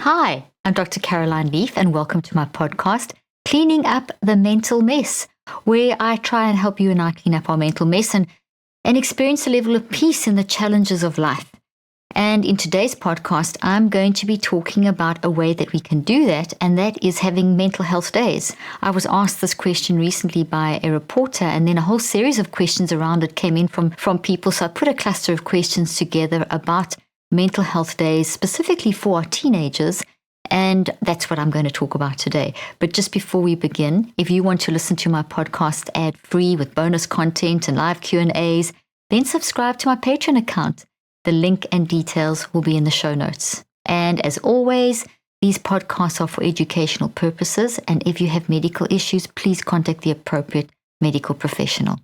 Hi, I'm Dr. Caroline Leaf, and welcome to my podcast, Cleaning Up the Mental Mess, where I try and help you and I clean up our mental mess and experience a level of peace in the challenges of life. And in today's podcast, I'm going to be talking about a way that we can do that, and that is having mental health days. I was asked this question recently by a reporter, and then a whole series of questions around it came in from people. So I put a cluster of questions together about mental health days, specifically for our teenagers, and that's what I'm going to talk about today. But just before we begin, if you want to listen to my podcast ad-free with bonus content and live Q&As, then subscribe to my Patreon account. The link and details will be in the show notes. And as always, these podcasts are for educational purposes, and if you have medical issues, please contact the appropriate medical professional.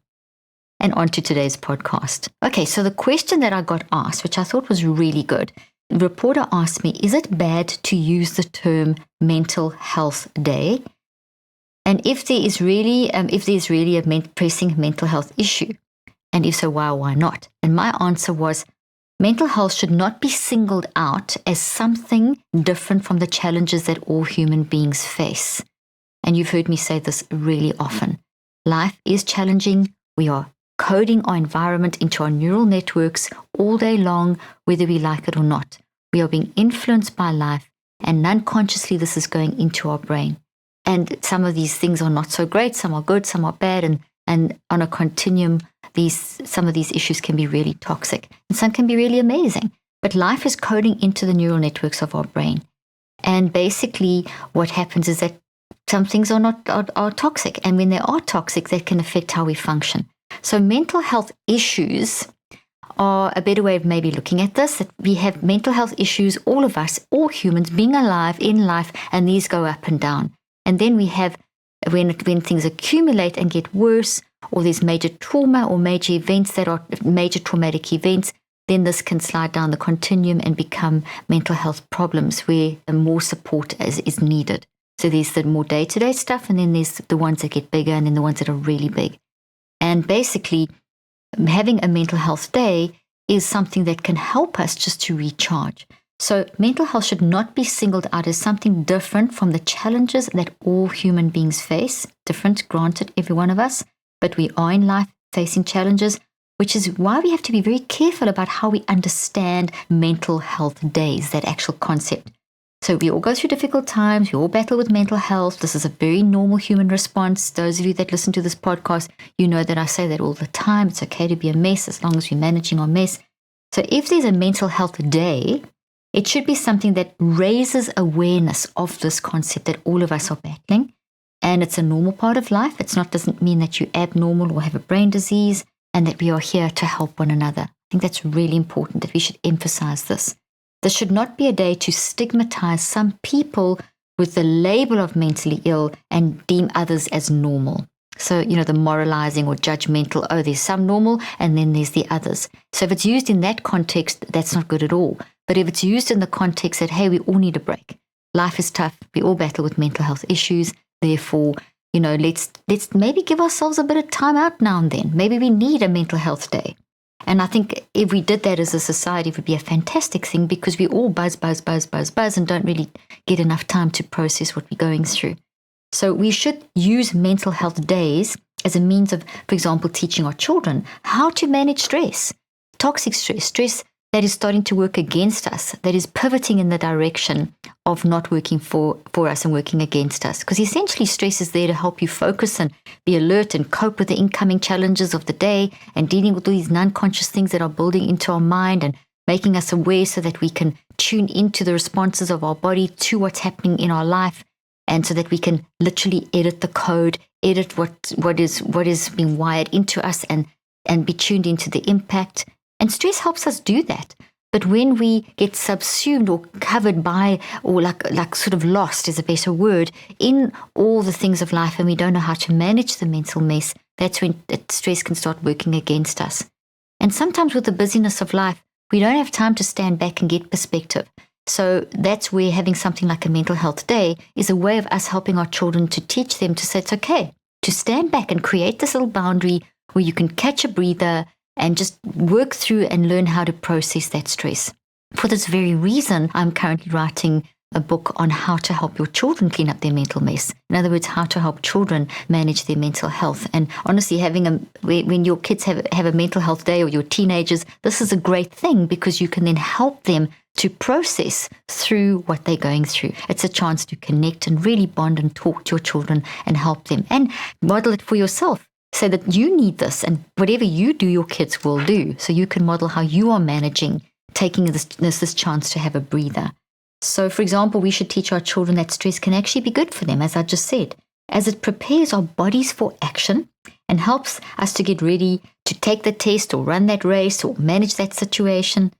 And on to today's podcast. Okay, so the question that I got asked, which I thought was really good, the reporter asked me, is it bad to use the term mental health day? And if there is really a pressing mental health issue, and if so, why or why not? And my answer was, mental health should not be singled out as something different from the challenges that all human beings face. And you've heard me say this really often. Life is challenging. We are coding our environment into our neural networks all day long, whether we like it or not. We are being influenced by life, and unconsciously this is going into our brain. And some of these things are not so great, some are good, some are bad, and on a continuum, some of these issues can be really toxic, and some can be really amazing. But life is coding into the neural networks of our brain. And basically what happens is that some things are toxic, and when they are toxic, that can affect how we function. So mental health issues are a better way of maybe looking at this, that we have mental health issues, all of us, all humans being alive in life, and these go up and down. And then we have, when things accumulate and get worse, or there's major trauma or major events that are major traumatic events, then this can slide down the continuum and become mental health problems where more support is needed. So there's the more day-to-day stuff, and then there's the ones that get bigger, and then the ones that are really big. And basically, having a mental health day is something that can help us just to recharge. So mental health should not be singled out as something different from the challenges that all human beings face. Different, granted, every one of us, but we are in life facing challenges, which is why we have to be very careful about how we understand mental health days, that actual concept. So we all go through difficult times, we all battle with mental health. This is a very normal human response. Those of you that listen to this podcast, you know that I say that all the time. It's okay to be a mess as long as we're managing our mess. So if there's a mental health day, it should be something that raises awareness of this concept that all of us are battling. And it's a normal part of life. Doesn't mean that you're abnormal or have a brain disease, and that we are here to help one another. I think that's really important, that we should emphasize this. This should not be a day to stigmatize some people with the label of mentally ill and deem others as normal. So, the moralizing or judgmental, there's some normal and then there's the others. So if it's used in that context, that's not good at all. But if it's used in the context that, hey, we all need a break. Life is tough. We all battle with mental health issues. Therefore, let's maybe give ourselves a bit of time out now and then. Maybe we need a mental health day. And I think if we did that as a society, it would be a fantastic thing, because we all buzz, and don't really get enough time to process what we're going through. So we should use mental health days as a means of, for example, teaching our children how to manage stress, toxic stress that is starting to work against us, that is pivoting in the direction of not working for us and working against us. Because essentially stress is there to help you focus and be alert and cope with the incoming challenges of the day, and dealing with all these non-conscious things that are building into our mind and making us aware so that we can tune into the responses of our body to what's happening in our life, and so that we can literally edit the code, edit what is being wired into us, and be tuned into the impact. And stress helps us do that. But when we get subsumed or covered by, or like sort of lost is a better word, in all the things of life, and we don't know how to manage the mental mess, that's when stress can start working against us. And sometimes with the busyness of life, we don't have time to stand back and get perspective. So that's where having something like a mental health day is a way of us helping our children to teach them to say it's okay to stand back and create this little boundary where you can catch a breather and just work through and learn how to process that stress. For this very reason, I'm currently writing a book on how to help your children clean up their mental mess. In other words, how to help children manage their mental health. And honestly, when your kids have a mental health day, or your teenagers, this is a great thing, because you can then help them to process through what they're going through. It's a chance to connect and really bond and talk to your children and help them, and model it for yourself. Say that you need this, and whatever you do, your kids will do. So you can model how you are managing, taking this chance to have a breather. So, for example, we should teach our children that stress can actually be good for them, as I just said, as it prepares our bodies for action and helps us to get ready to take the test or run that race or manage that situation.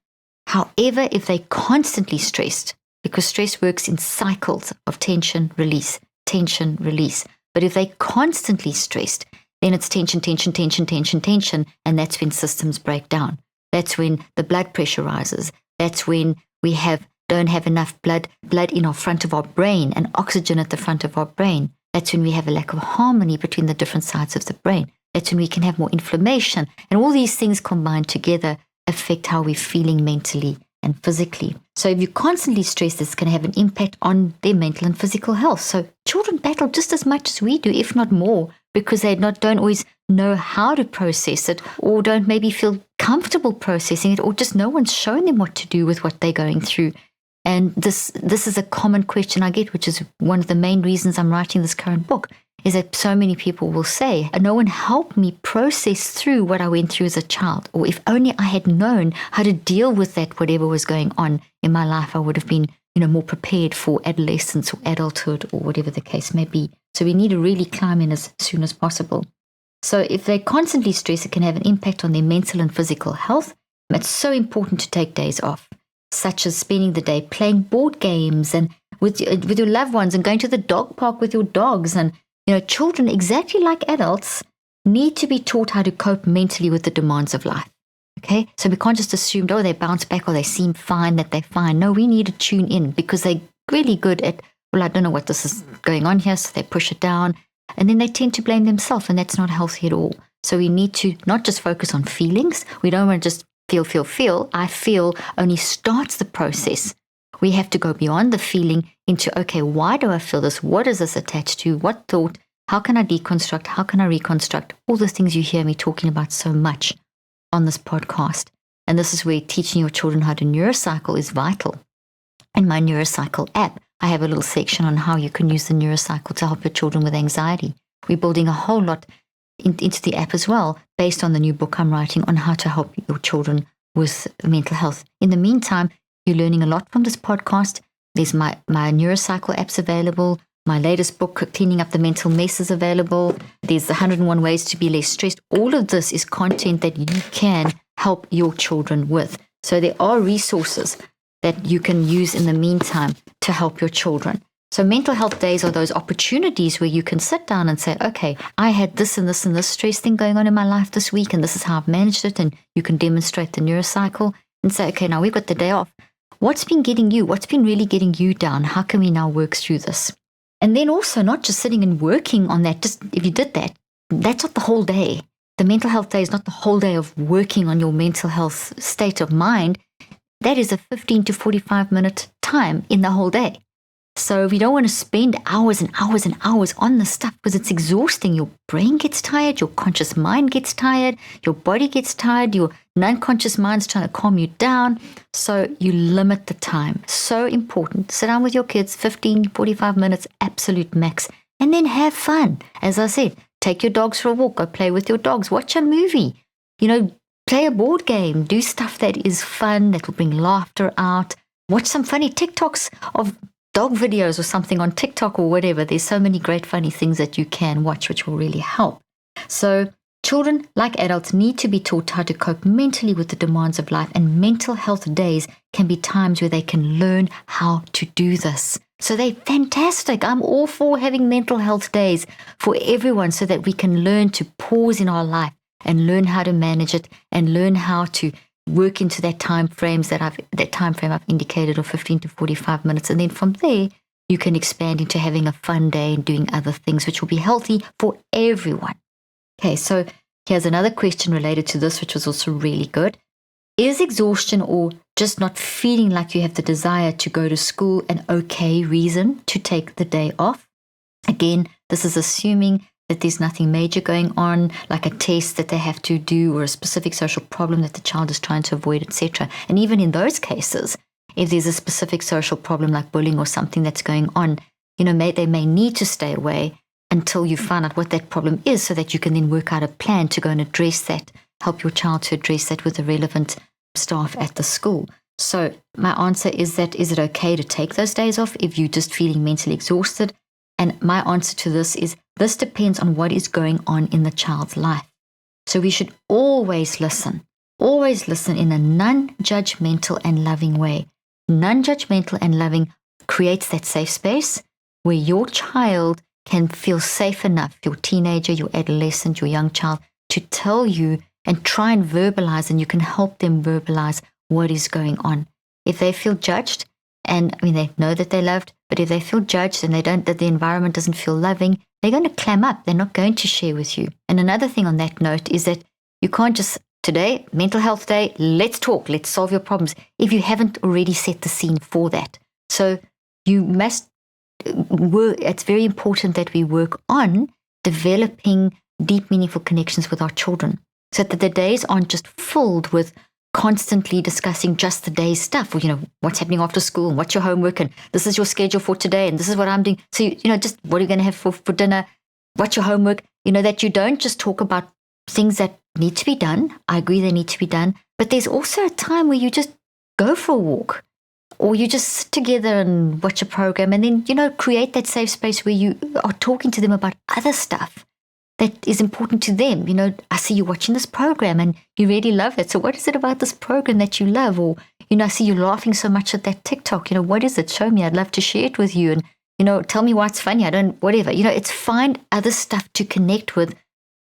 However, if they're constantly stressed, because stress works in cycles of tension, release, but if they're constantly stressed, then it's tension, and that's when systems break down. That's when the blood pressure rises. That's when we don't have enough blood in our front of our brain and oxygen at the front of our brain. That's when we have a lack of harmony between the different sides of the brain. That's when we can have more inflammation. And all these things combined together affect how we're feeling mentally and physically. So if you constantly stress, this can have an impact on their mental and physical health. So children battle just as much as we do, if not more, because they don't always know how to process it, or don't maybe feel comfortable processing it, or just no one's shown them what to do with what they're going through. And this is a common question I get, which is one of the main reasons I'm writing this current book, is that so many people will say, no one helped me process through what I went through as a child, or if only I had known how to deal with that, whatever was going on in my life, I would have been more prepared for adolescence or adulthood, or whatever the case may be. So we need to really climb in as soon as possible. So if they constantly stress, it can have an impact on their mental and physical health. It's so important to take days off, such as spending the day playing board games and with your loved ones, and going to the dog park with your dogs. And children, exactly like adults, need to be taught how to cope mentally with the demands of life. Okay, so we can't just assume, they bounce back or they seem fine, that they're fine. No, we need to tune in, because they're really good at, I don't know what this is going on here, so they push it down, and then they tend to blame themselves, and that's not healthy at all. So we need to not just focus on feelings. We don't want to just feel. I feel only starts the process. We have to go beyond the feeling into, okay, why do I feel this? What is this attached to? What thought? How can I deconstruct? How can I reconstruct? All the things you hear me talking about so much on this podcast. And this is where teaching your children how to neurocycle is vital. In my neurocycle app, I have a little section on how you can use the neurocycle to help your children with anxiety. We're building a whole lot into the app as well, based on the new book I'm writing on how to help your children with mental health. In the meantime, you're learning a lot from this podcast. There's my neurocycle apps available. My latest book, Cleaning Up the Mental Mess, is available. There's the 101 Ways to Be Less Stressed. All of this is content that you can help your children with. So there are resources that you can use in the meantime to help your children. So mental health days are those opportunities where you can sit down and say, okay, I had this and this and this stress thing going on in my life this week, and this is how I've managed it. And you can demonstrate the neurocycle and say, okay, now we've got the day off. What's been really getting you down? How can we now work through this? And then also not just sitting and working on that. Just if you did that, that's not the whole day. The mental health day is not the whole day of working on your mental health state of mind. That is a 15 to 45 minute time in the whole day. So we don't want to spend hours and hours and hours on this stuff, because it's exhausting. Your brain gets tired, your conscious mind gets tired, your body gets tired, your non-conscious mind's trying to calm you down. So you limit the time. So important. Sit down with your kids, 15, 45 minutes, absolute max, and then have fun. As I said, take your dogs for a walk, go play with your dogs, watch a movie, play a board game, do stuff that is fun, that will bring laughter out. Watch some funny TikToks of dog videos or something on TikTok or whatever. There's so many great funny things that you can watch, which will really help. So children, like adults, need to be taught how to cope mentally with the demands of life, and mental health days can be times where they can learn how to do this. So they're fantastic. I'm all for having mental health days for everyone, so that we can learn to pause in our life and learn how to manage it, and learn how to work into that time frame I've indicated of 15 to 45 minutes. And then from there, you can expand into having a fun day and doing other things, which will be healthy for everyone. Okay, so here's another question related to this, which was also really good. Is exhaustion or just not feeling like you have the desire to go to school, an okay reason to take the day off. Again, this is assuming that there's nothing major going on, like a test that they have to do or a specific social problem that the child is trying to avoid, etc. And even in those cases, if there's a specific social problem like bullying or something that's going on, they may need to stay away until you find out what that problem is, so that you can then work out a plan to go and address that, help your child to address that with the relevant staff at the school. So my answer is it okay to take those days off if you're just feeling mentally exhausted? And my answer to this is, this depends on what is going on in the child's life. So we should always listen in a non-judgmental and loving way. Non-judgmental and loving creates that safe space where your child can feel safe enough, your teenager, your adolescent, your young child, to tell you and try and verbalize, and you can help them verbalize what is going on. If they feel judged, and they know that they're loved, but if they feel judged and that the environment doesn't feel loving, they're going to clam up. They're not going to share with you. And another thing on that note is that you can't just, today, mental health day, let's talk, let's solve your problems, if you haven't already set the scene for that. So you must work, it's very important that we work on developing deep, meaningful connections with our children, so that the days aren't just filled with constantly discussing just the day's stuff, or, what's happening after school, and what's your homework, and this is your schedule for today, and this is what I'm doing. So, just what are you going to have for dinner? What's your homework? That you don't just talk about things that need to be done. I agree they need to be done. But there's also a time where you just go for a walk, or you just sit together and watch a program, and then, create that safe space where you are talking to them about other stuff that is important to them. I see you watching this program and you really love it. So what is it about this program that you love? Or, I see you laughing so much at that TikTok. What is it? Show me. I'd love to share it with you. And, tell me why it's funny. Whatever. It's find other stuff to connect with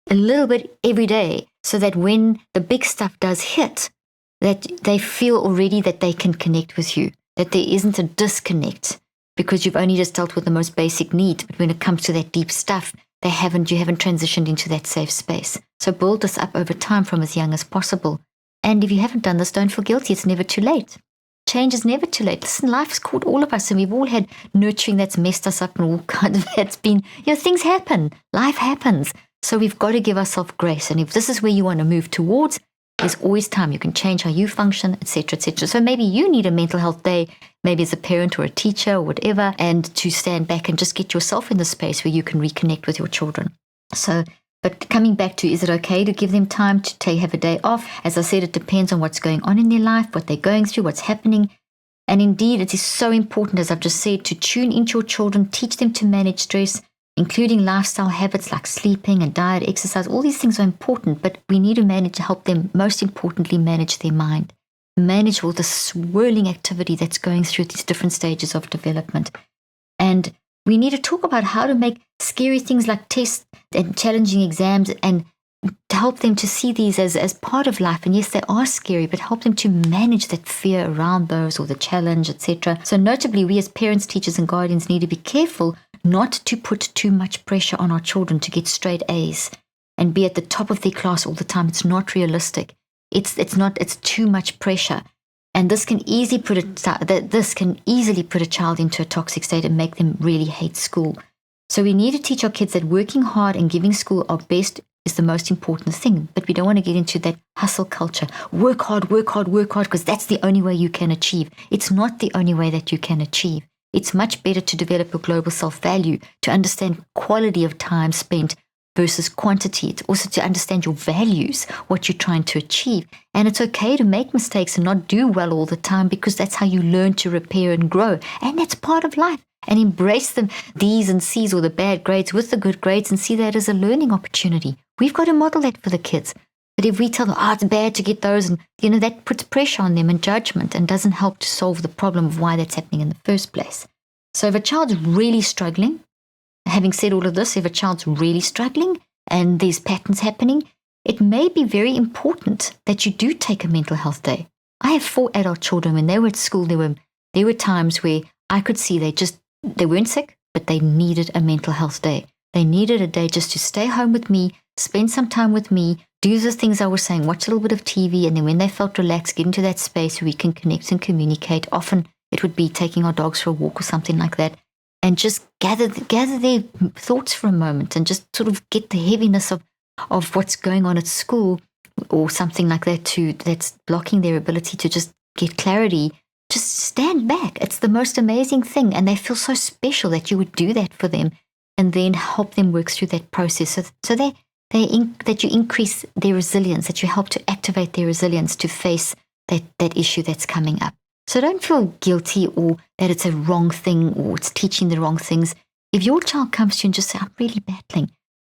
a little bit every day, so that when the big stuff does hit, that they feel already that they can connect with you, that there isn't a disconnect because you've only just dealt with the most basic need. But when it comes to that deep stuff, you haven't transitioned into that safe space. So build this up over time from as young as possible. And if you haven't done this, don't feel guilty. It's never too late. Change is never too late. Listen, life's caught all of us, and we've all had nurturing that's messed us up and all kinds of that's been, things happen. Life happens. So we've got to give ourselves grace. And if this is where you want to move towards, there's always time. You can change how you function, etc., etc. So maybe you need a mental health day, maybe as a parent or a teacher or whatever, and to stand back and just get yourself in the space where you can reconnect with your children. So, but coming back to, is it okay to give them time to have a day off? As I said, it depends on what's going on in their life, what they're going through, what's happening. And indeed, it is so important, as I've just said, to tune into your children, teach them to manage stress, including lifestyle habits like sleeping and diet, exercise. All these things are important, but we need to help them, most importantly, manage their mind, manage all the swirling activity that's going through these different stages of development. And we need to talk about how to make scary things like tests and challenging exams, and to help them to see these as part of life. And yes, they are scary, but help them to manage that fear around those, or the challenge, etc. So notably, we as parents, teachers, and guardians need to be careful not to put too much pressure on our children to get straight A's and be at the top of their class all the time. It's not realistic. It's too much pressure. And this can easily put a child into a toxic state and make them really hate school. So we need to teach our kids that working hard and giving school our best is the most important thing. But we don't want to get into that hustle culture. Work hard, because that's the only way you can achieve. It's not the only way that you can achieve. It's much better to develop a global self-value, to understand quality of time spent versus quantity. It's also to understand your values, what you're trying to achieve. And it's okay to make mistakes and not do well all the time, because that's how you learn to repair and grow. And that's part of life. And embrace the D's and C's, or the bad grades with the good grades, and see that as a learning opportunity. We've got to model that for the kids. But if we tell them, it's bad to get those, and that puts pressure on them and judgment, and doesn't help to solve the problem of why that's happening in the first place. So if a child's really struggling, having said all of this, if a child's really struggling and there's patterns happening, it may be very important that you do take a mental health day. I have 4 adult children. When they were at school, there were times where I could see they weren't sick, but they needed a mental health day. They needed a day just to stay home with me, spend some time with me, do the things I was saying, watch a little bit of TV, and then when they felt relaxed, get into that space where we can connect and communicate. Often it would be taking our dogs for a walk or something like that, and just gather their thoughts for a moment and just sort of get the heaviness of what's going on at school or something like that that's blocking their ability to just get clarity. Just stand back. It's the most amazing thing, and they feel so special that you would do that for them, and then help them work through that process. So that you increase their resilience, that you help to activate their resilience to face that issue that's coming up. So don't feel guilty or that it's a wrong thing or it's teaching the wrong things. If your child comes to you and just say, I'm really battling,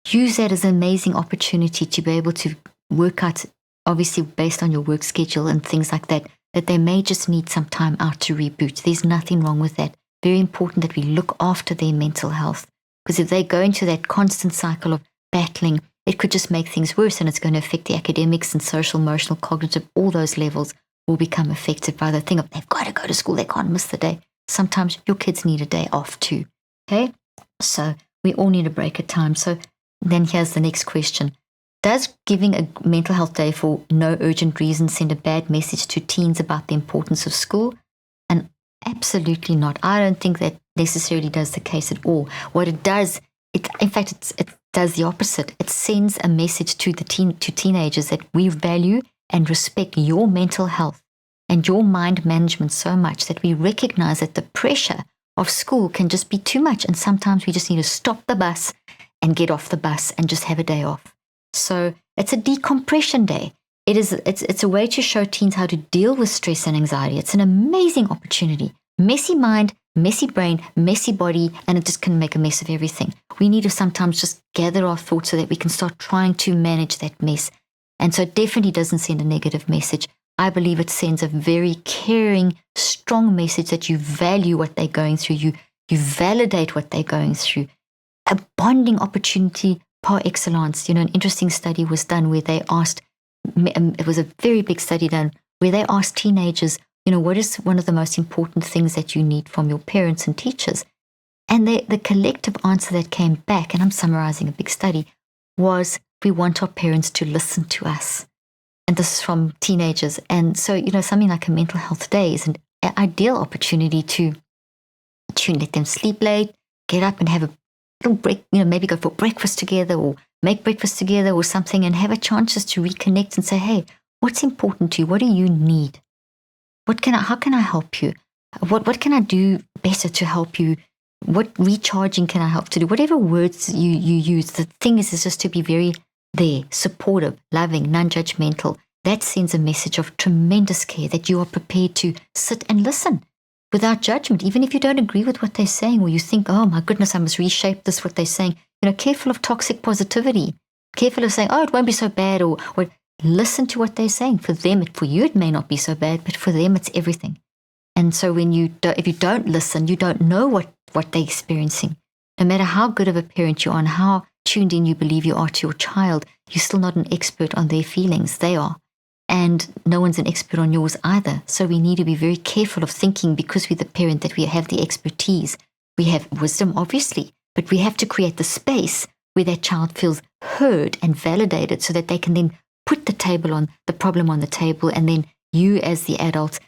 use that as an amazing opportunity to be able to work out, obviously based on your work schedule and things like that, that they may just need some time out to reboot. There's nothing wrong with that. Very important that we look after their mental health, because if they go into that constant cycle of battling, it could just make things worse, and it's going to affect the academics and social, emotional, cognitive, all those levels will become affected by the thing of they've got to go to school, they can't miss the day. Sometimes your kids need a day off too. Okay? So we all need a break at times. So then here's the next question. Does giving a mental health day for no urgent reason send a bad message to teens about the importance of school? And absolutely not. I don't think that necessarily does the case at all. What it does, it does the opposite. It sends a message to teenagers that we value and respect your mental health and your mind management so much that we recognize that the pressure of school can just be too much, and sometimes we just need to stop the bus and get off the bus and just have a day off. So it's a decompression day. It's a way to show teens how to deal with stress and anxiety. It's an amazing opportunity. Messy mind, messy brain, messy body, and it just can make a mess of everything. We need to sometimes just gather our thoughts so that we can start trying to manage that mess. And so it definitely doesn't send a negative message. I believe it sends a very caring, strong message that you value what they're going through. You validate what they're going through. A bonding opportunity par excellence. An interesting study was done where they asked, it was a very big study done, where they asked teenagers, what is one of the most important things that you need from your parents and teachers? And the collective answer that came back, and I'm summarizing a big study, was we want our parents to listen to us. And this is from teenagers. And so, something like a mental health day is an ideal opportunity to let them sleep late, get up and have a little break, maybe go for breakfast together or make breakfast together or something, and have a chance just to reconnect and say, hey, what's important to you? What do you need? How can I help you? What can I do better to help you? What recharging can I help to do? Whatever words you use, the thing is just to be very there, supportive, loving, non-judgmental. That sends a message of tremendous care, that you are prepared to sit and listen without judgment, even if you don't agree with what they're saying, or you think, oh my goodness, I must reshape this, what they're saying. Careful of toxic positivity, careful of saying, oh, it won't be so bad, or listen to what they're saying. For you, it may not be so bad, but for them, it's everything. And so if you don't listen, you don't know what they're experiencing. No matter how good of a parent you are and how tuned in you believe you are to your child, you're still not an expert on their feelings. They are. And no one's an expert on yours either. So we need to be very careful of thinking, because we're the parent, that we have the expertise. We have wisdom, obviously, but we have to create the space where that child feels heard and validated, so that they can then put the problem on the table, and then you as the adult,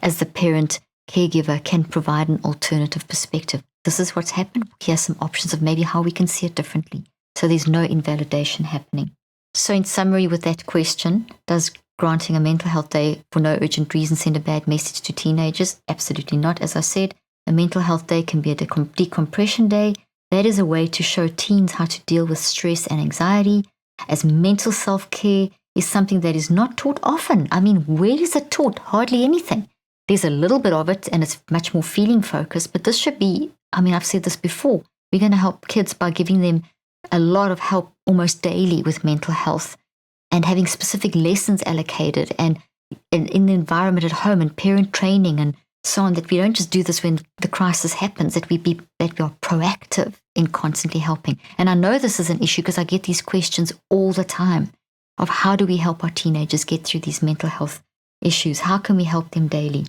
as the parent, caregiver, can provide an alternative perspective. This is what's happened. Here's some options of maybe how we can see it differently. So there's no invalidation happening. So in summary with that question, does granting a mental health day for no urgent reason send a bad message to teenagers? Absolutely not. As I said, a mental health day can be a decompression day. That is a way to show teens how to deal with stress and anxiety, as mental self-care is something that is not taught often. I mean, where is it taught? Hardly anything. There's a little bit of it, and it's much more feeling focused, but this should be, I've said this before, we're going to help kids by giving them a lot of help almost daily with mental health, and having specific lessons allocated, and in the environment at home, and parent training and so on, that we don't just do this when the crisis happens, that we are proactive in constantly helping. And I know this is an issue because I get these questions all the time of how do we help our teenagers get through these mental health issues? How can we help them daily?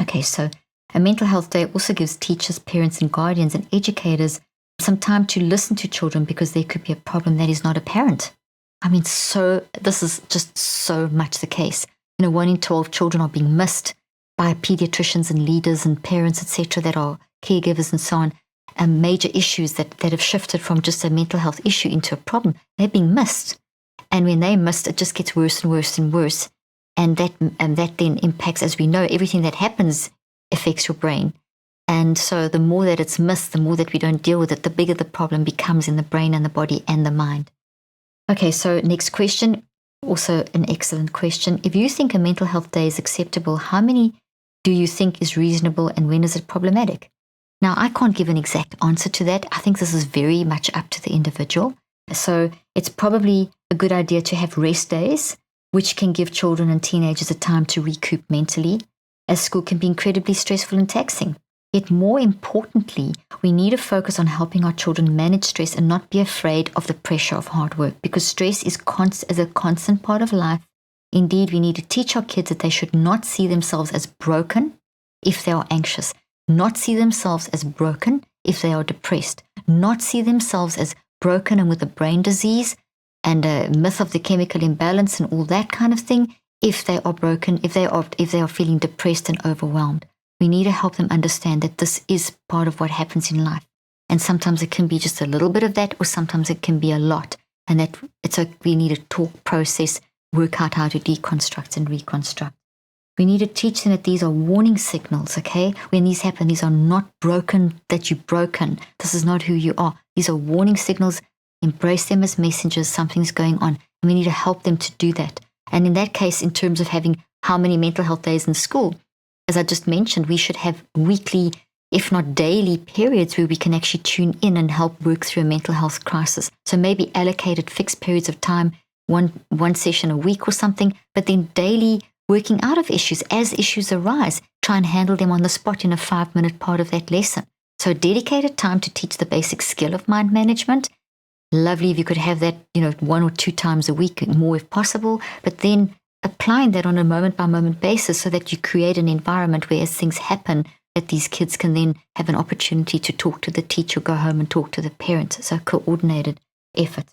Okay, so a mental health day also gives teachers, parents, and guardians and educators some time to listen to children, because there could be a problem that is not apparent. This is just so much the case. 1 in 12 children are being missed by pediatricians and leaders and parents, etc., that are caregivers and so on. And major issues that have shifted from just a mental health issue into a problem, they're being missed. And when they're missed, it just gets worse and worse and worse. And that then impacts, as we know, everything that happens affects your brain. And so the more that it's missed, the more that we don't deal with it, the bigger the problem becomes in the brain and the body and the mind. Okay, so next question, also an excellent question. If you think a mental health day is acceptable, how many do you think is reasonable and when is it problematic? Now, I can't give an exact answer to that. I think this is very much up to the individual. So it's probably a good idea to have rest days, which can give children and teenagers a time to recoup mentally, as school can be incredibly stressful and taxing. Yet more importantly, we need to focus on helping our children manage stress and not be afraid of the pressure of hard work, because stress is a constant part of life. Indeed, we need to teach our kids that they should not see themselves as broken if they are anxious, not see themselves as broken if they are depressed, not see themselves as broken and with a brain disease and a myth of the chemical imbalance and all that kind of thing if they are broken, if they are feeling depressed and overwhelmed. We need to help them understand that this is part of what happens in life. And sometimes it can be just a little bit of that, or sometimes it can be a lot. And that we need to talk, process, work out how to deconstruct and reconstruct. We need to teach them that these are warning signals, okay? When these happen, these are not broken, that you're broken. This is not who you are. These are warning signals. Embrace them as messengers. Something's going on. And we need to help them to do that. And in that case, in terms of having how many mental health days in school, as I just mentioned, we should have weekly, if not daily, periods where we can actually tune in and help work through a mental health crisis. So maybe allocated fixed periods of time, one session a week or something, but then daily working out of issues. As issues arise, try and handle them on the spot in a 5-minute part of that lesson. So dedicated time to teach the basic skill of mind management. Lovely if you could have that, 1 or 2 times a week, more if possible, but then applying that on a moment-by-moment basis so that you create an environment where as things happen, that these kids can then have an opportunity to talk to the teacher, go home and talk to the parents. So coordinated effort.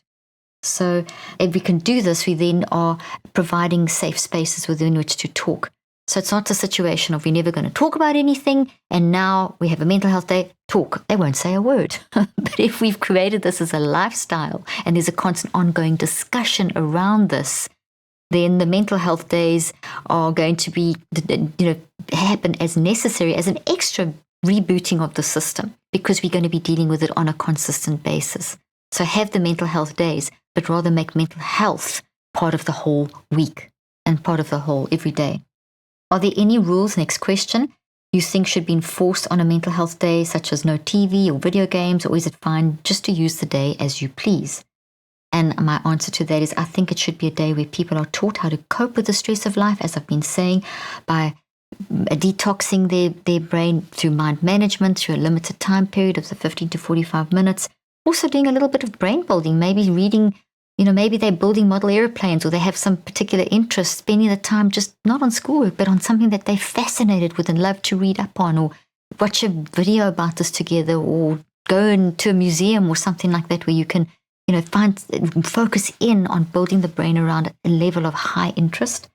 So if we can do this, we then are providing safe spaces within which to talk. So it's not a situation of we're never going to talk about anything, and now we have a mental health day, talk. They won't say a word. But if we've created this as a lifestyle and there's a constant ongoing discussion around this, then the mental health days are going to be, happen as necessary, as an extra rebooting of the system, because we're going to be dealing with it on a consistent basis. So have the mental health days, but rather make mental health part of the whole week and part of the whole every day. Are there any rules, next question, you think should be enforced on a mental health day, such as no TV or video games, or is it fine just to use the day as you please? And my answer to that is I think it should be a day where people are taught how to cope with the stress of life, as I've been saying, by detoxing their brain through mind management, through a limited time period of the 15 to 45 minutes. Also doing a little bit of brain building, maybe reading, maybe they're building model airplanes, or they have some particular interest, spending the time just not on schoolwork, but on something that they're fascinated with and love to read up on, or watch a video about this together, or go into a museum or something like that where you can focus in on building the brain around a level of high interest,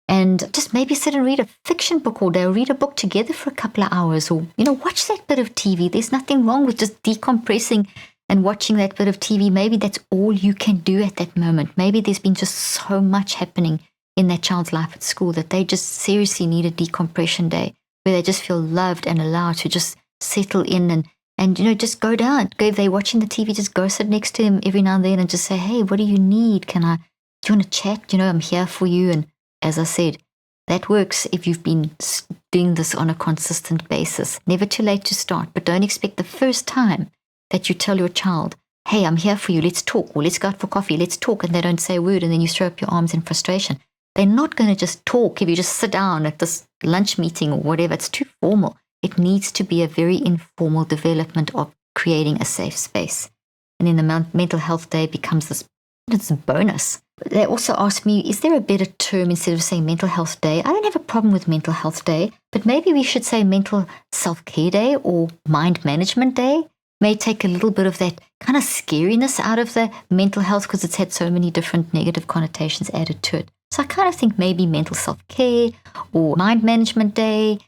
and just maybe sit and read a fiction book all day, or read a book together for a couple of hours, or, watch that bit of TV. There's nothing wrong with just decompressing and watching that bit of TV. Maybe that's all you can do at that moment. Maybe there's been just so much happening in that child's life at school that they just seriously need a decompression day where they just feel loved and allowed to just settle in and just go down. If they're watching the TV, just go sit next to him every now and then and just say, hey, what do you need? Do you want to chat? I'm here for you. And as I said, that works if you've been doing this on a consistent basis. Never too late to start, but don't expect the first time that you tell your child, hey, I'm here for you, let's talk, or let's go out for coffee, let's talk, and they don't say a word, and then you throw up your arms in frustration. They're not going to just talk if you just sit down at this lunch meeting or whatever. It's too formal. It needs to be a very informal development of creating a safe space. And then the mental health day becomes this bonus. They also asked me, is there a better term instead of saying mental health day? I don't have a problem with mental health day, but maybe we should say mental self-care day or mind management day. may take a little bit of that kind of scariness out of the mental health because it's had so many different negative connotations added to it. So I kind of think maybe mental self-care or mind management day,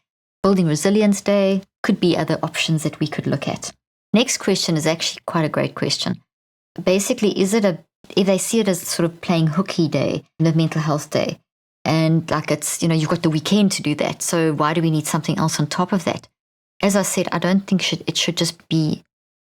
building resilience day could be other options that we could look at. Next question is actually quite a great question. Basically, if they see it as sort of playing hooky day, the mental health day, and like it's, you've got the weekend to do that. So why do we need something else on top of that? As I said, I don't think it should just be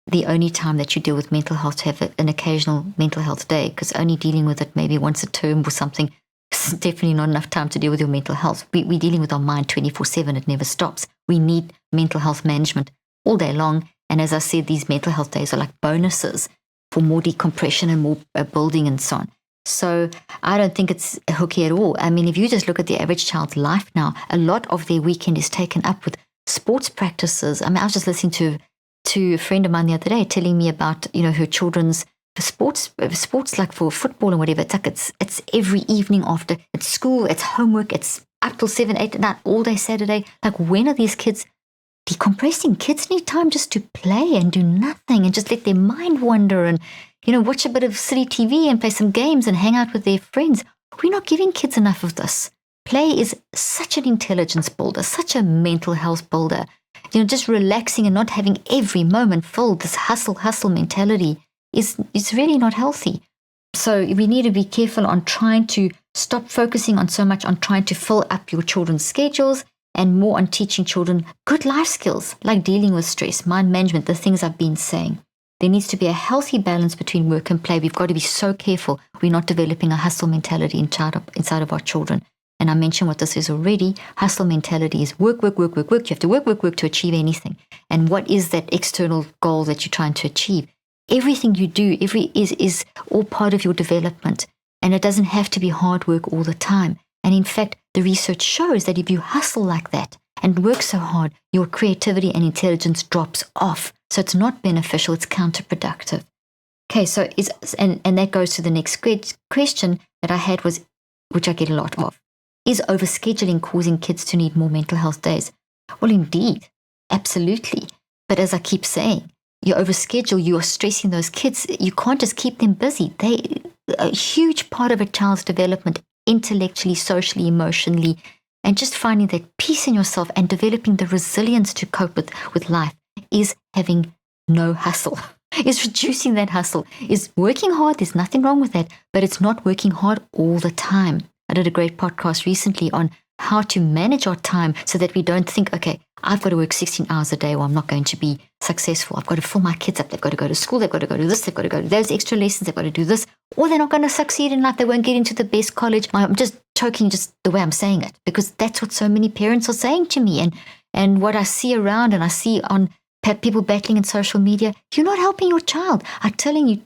the only time that you deal with mental health to have an occasional mental health day, because only dealing with it maybe once a term or something is definitely not enough time to deal with your mental health. We're dealing with our mind 24/7. It never stops. We need mental health management all day long. And as I said, these mental health days are like bonuses for more decompression and more building and so on. So I don't think it's hooky at all. I mean, if you just look at the average child's life now, a lot of their weekend is taken up with sports practices. I mean, I was just listening to a friend of mine the other day telling me about, her children's sports like for football and whatever. It's like it's every evening after, it's school, it's homework, it's up till 7, 8 at night, all day Saturday. Like, when are these kids decompressing? Kids need time just to play and do nothing and just let their mind wander and, watch a bit of silly TV and play some games and hang out with their friends. We're not giving kids enough of this. Play is such an intelligence builder, such a mental health builder. Just relaxing and not having every moment filled, this hustle mentality is really not healthy. So we need to be careful on trying to stop focusing on so much on trying to fill up your children's schedules and more on teaching children good life skills like dealing with stress, mind management, the things I've been saying. There needs to be a healthy balance between work and play. We've got to be so careful we're not developing a hustle mentality inside of our children. And I mentioned what this is already. Hustle mentality is work. You have to work to achieve anything. And what is that external goal that you're trying to achieve? Everything you do is all part of your development. And it doesn't have to be hard work all the time. And in fact, the research shows that if you hustle like that and work so hard, your creativity and intelligence drops off. So it's not beneficial, it's counterproductive. Okay, so and that goes to the next question that I had was, which I get a lot of. Is overscheduling causing kids to need more mental health days? Well, indeed, absolutely. But as I keep saying, you overschedule, you are stressing those kids. You can't just keep them busy. A huge part of a child's development, intellectually, socially, emotionally, and just finding that peace in yourself and developing the resilience to cope with life is having no hustle. Is reducing that hustle. Is working hard. There's nothing wrong with that, but it's not working hard all the time. I did a great podcast recently on how to manage our time so that we don't think, okay, I've got to work 16 hours a day or I'm not going to be successful. I've got to fill my kids up. They've got to go to school. They've got to go to this. They've got to go to those extra lessons. They've got to do this. Or they're not going to succeed in life. They won't get into the best college. I'm just joking just the way I'm saying it because that's what so many parents are saying to me. And what I see around and I see on people battling in social media, you're not helping your child. I'm telling you,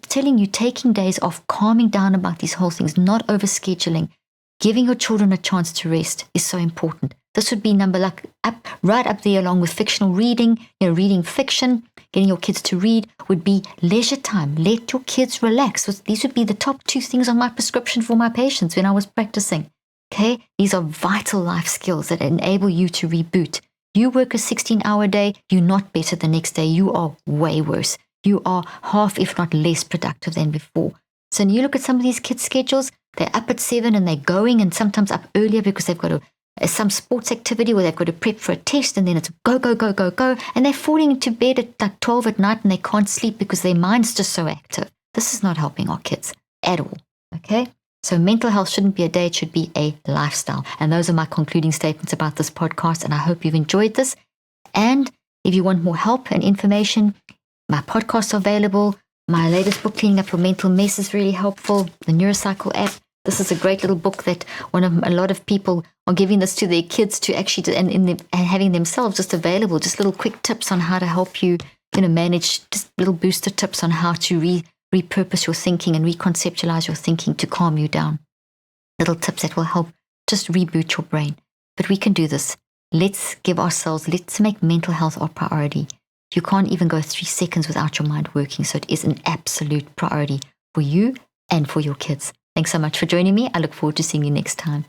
taking days off, calming down about these whole things, not overscheduling, giving your children a chance to rest is so important. This would be right up there along with fictional reading, reading fiction, getting your kids to read would be leisure time. Let your kids relax. These would be the top 2 things on my prescription for my patients when I was practicing. Okay? These are vital life skills that enable you to reboot. You work a 16-hour day, you're not better the next day. You are way worse. You are half, if not less productive than before. So when you look at some of these kids' schedules, they're up at 7 and they're going and sometimes up earlier because they've got some sports activity where they've got to prep for a test and then it's go. And they're falling into bed at like 12 at night and they can't sleep because their mind's just so active. This is not helping our kids at all. Okay? So mental health shouldn't be a day, it should be a lifestyle. And those are my concluding statements about this podcast. And I hope you've enjoyed this. And if you want more help and information, my podcasts are available. My latest book, Cleaning Up Your Mental Mess, is really helpful. The Neurocycle app. This is a great little book that a lot of people are giving this to their kids to actually, and having themselves just available, just little quick tips on how to help you, manage, just little booster tips on how to repurpose your thinking and reconceptualize your thinking to calm you down. Little tips that will help just reboot your brain. But we can do this. Let's make mental health our priority. You can't even go 3 seconds without your mind working. So it is an absolute priority for you and for your kids. Thanks so much for joining me. I look forward to seeing you next time.